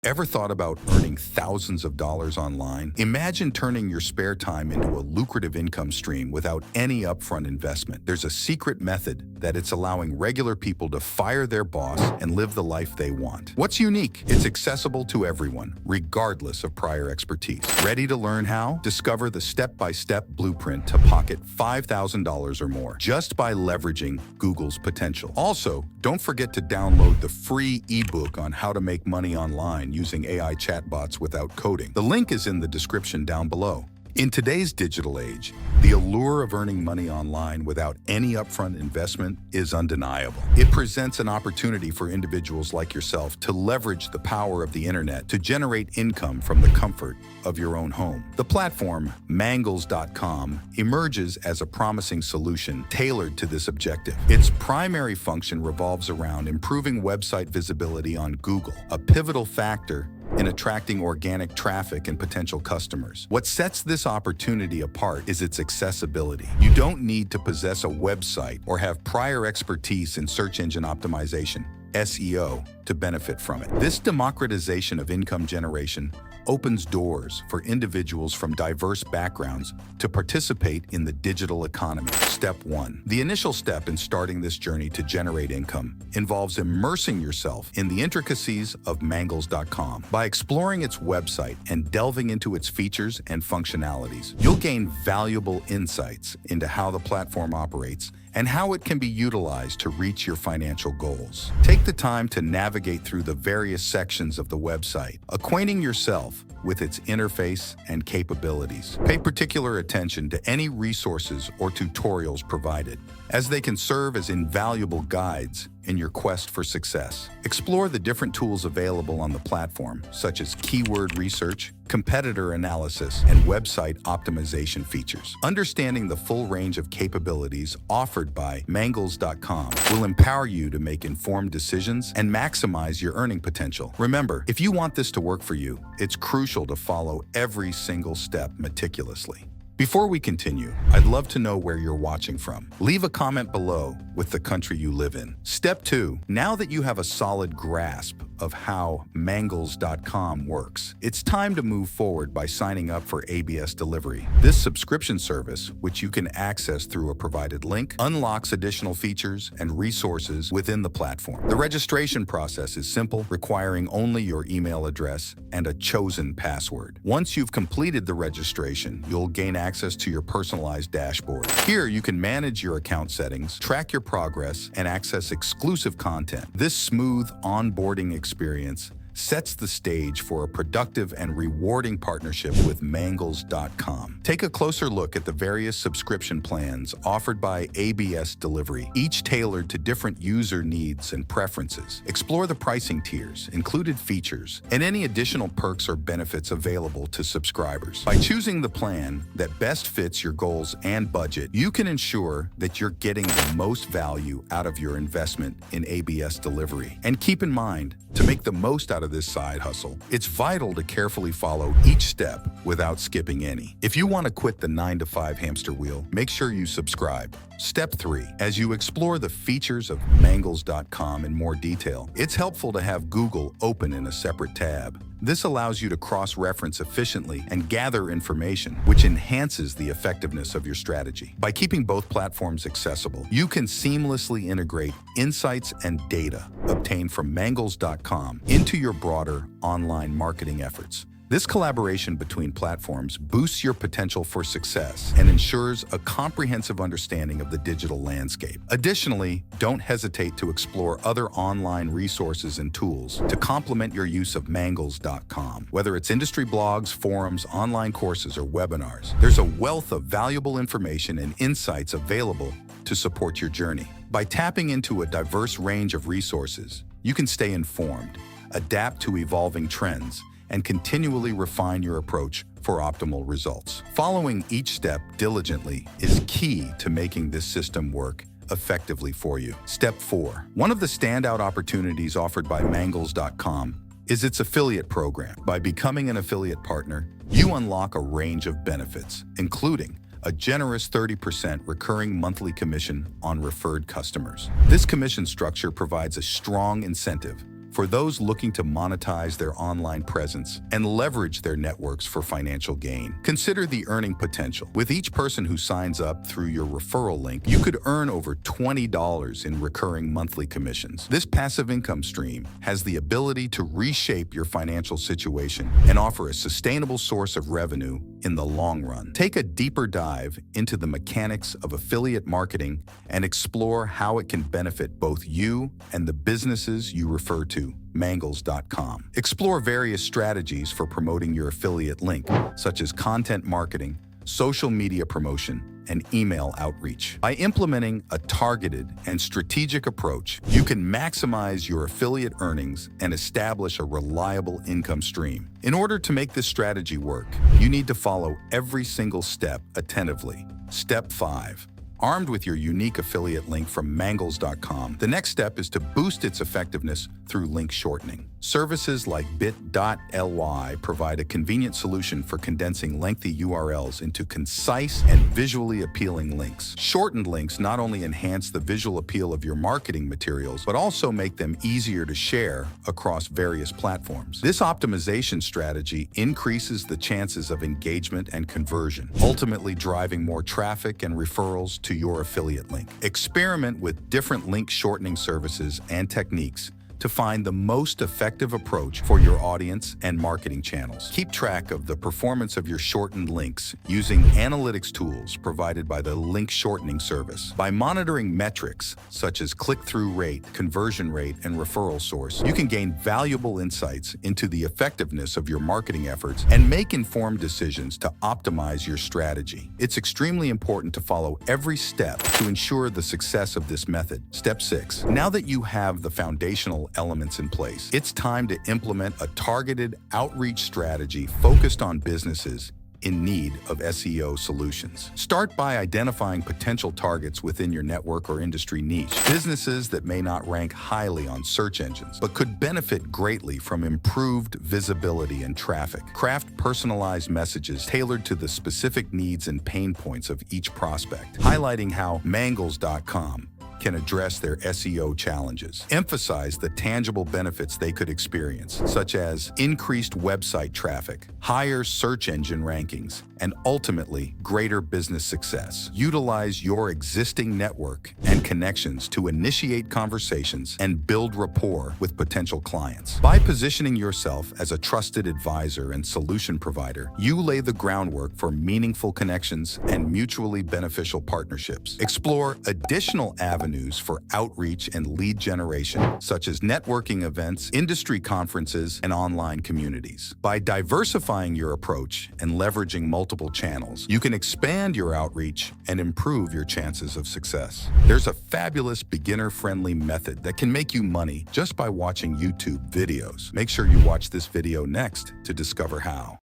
Ever thought about earning thousands of dollars online? Imagine turning your spare time into a lucrative income stream without any upfront investment. There's a secret method that it's allowing regular people to fire their boss and live the life they want. What's unique? It's accessible to everyone, regardless of prior expertise. Ready to learn how? Discover the step-by-step blueprint to pocket $5,000 or more just by leveraging Google's potential. Also, don't forget to download the free ebook on how to make money online using AI chatbots without coding. The link is in the description down below. In today's digital age, the allure of earning money online without any upfront investment is undeniable. It presents an opportunity for individuals like yourself to leverage the power of the internet to generate income from the comfort of your own home. The platform, Mangles.com, emerges as a promising solution tailored to this objective. Its primary function revolves around improving website visibility on Google, a pivotal factor in attracting organic traffic and potential customers. What sets this opportunity apart is its accessibility. You don't need to possess a website or have prior expertise in search engine optimization, SEO, to benefit from it. This democratization of income generation opens doors for individuals from diverse backgrounds to participate in the digital economy. Step 1. The initial step in starting this journey to generate income involves immersing yourself in the intricacies of Mangles.com. By exploring its website and delving into its features and functionalities, you'll gain valuable insights into how the platform operates and how it can be utilized to reach your financial goals. Take the time to navigate through the various sections of the website, acquainting yourself with its interface and capabilities. Pay particular attention to any resources or tutorials provided, as they can serve as invaluable guides in your quest for success. Explore the different tools available on the platform, such as keyword research, competitor analysis, and website optimization features. Understanding the full range of capabilities offered by Mangles.com will empower you to make informed decisions and maximize your earning potential. Remember, if you want this to work for you, it's crucial to follow every single step meticulously. Before we continue, I'd love to know where you're watching from. Leave a comment below with the country you live in. Step 2. Now that you have a solid grasp of how Mangles.com works, it's time to move forward by signing up for ABS Delivery. This subscription service, which you can access through a provided link, unlocks additional features and resources within the platform. The registration process is simple, requiring only your email address and a chosen password. Once you've completed the registration, you'll gain access to your personalized dashboard. Here, you can manage your account settings, track your progress, and access exclusive content. This smooth onboarding experience sets the stage for a productive and rewarding partnership with Mangles.com. Take a closer look at the various subscription plans offered by ABS Delivery, each tailored to different user needs and preferences. Explore the pricing tiers, included features, and any additional perks or benefits available to subscribers. By choosing the plan that best fits your goals and budget, you can ensure that you're getting the most value out of your investment in ABS Delivery. And keep in mind, to make the most out of this side hustle, it's vital to carefully follow each step without skipping any. If you want to quit the 9-to-5 hamster wheel, make sure you subscribe. Step 3. As you explore the features of Mangles.com in more detail, it's helpful to have Google open in a separate tab. This allows you to cross-reference efficiently and gather information, which enhances the effectiveness of your strategy. By keeping both platforms accessible, you can seamlessly integrate insights and data obtained from Mangles.com into your broader online marketing efforts. This collaboration between platforms boosts your potential for success and ensures a comprehensive understanding of the digital landscape. Additionally, don't hesitate to explore other online resources and tools to complement your use of Mangles.com. Whether it's industry blogs, forums, online courses, or webinars, there's a wealth of valuable information and insights available to support your journey. By tapping into a diverse range of resources, you can stay informed, adapt to evolving trends, and continually refine your approach for optimal results. Following each step diligently is key to making this system work effectively for you. Step 4. One of the standout opportunities offered by Mangles.com is its affiliate program. By becoming an affiliate partner, you unlock a range of benefits, including a generous 30% recurring monthly commission on referred customers. This commission structure provides a strong incentive for those looking to monetize their online presence and leverage their networks for financial gain. Consider the earning potential. With each person who signs up through your referral link, you could earn over $20 in recurring monthly commissions. This passive income stream has the ability to reshape your financial situation and offer a sustainable source of revenue in the long run. Take a deeper dive into the mechanics of affiliate marketing and explore how it can benefit both you and the businesses you refer to. Mangles.com. Explore various strategies for promoting your affiliate link, such as content marketing, social media promotion, and email outreach. By implementing a targeted and strategic approach, you can maximize your affiliate earnings and establish a reliable income stream. In order to make this strategy work, you need to follow every single step attentively. Step 5. Armed with your unique affiliate link from Mangles.com, the next step is to boost its effectiveness through link shortening. Services like bit.ly provide a convenient solution for condensing lengthy URLs into concise and visually appealing links. Shortened links not only enhance the visual appeal of your marketing materials, but also make them easier to share across various platforms. This optimization strategy increases the chances of engagement and conversion, ultimately driving more traffic and referrals to your affiliate link. Experiment with different link shortening services and techniques to find the most effective approach for your audience and marketing channels. Keep track of the performance of your shortened links using analytics tools provided by the link shortening service. By monitoring metrics such as click-through rate, conversion rate, and referral source, you can gain valuable insights into the effectiveness of your marketing efforts and make informed decisions to optimize your strategy. It's extremely important to follow every step to ensure the success of this method. Step 6. Now that you have the foundational elements in place, it's time to implement a targeted outreach strategy focused on businesses in need of SEO solutions. Start by identifying potential targets within your network or industry niche. Businesses that may not rank highly on search engines, but could benefit greatly from improved visibility and traffic. Craft personalized messages tailored to the specific needs and pain points of each prospect, highlighting how Mangles.com can address their SEO challenges. Emphasize the tangible benefits they could experience, such as increased website traffic, higher search engine rankings, and ultimately greater business success. Utilize your existing network and connections to initiate conversations and build rapport with potential clients. By positioning yourself as a trusted advisor and solution provider, you lay the groundwork for meaningful connections and mutually beneficial partnerships. Explore additional avenues for outreach and lead generation, such as networking events, industry conferences, and online communities. By diversifying your approach and leveraging multiple channels, you can expand your outreach and improve your chances of success. There's a fabulous beginner-friendly method that can make you money just by watching YouTube videos. Make sure you watch this video next to discover how.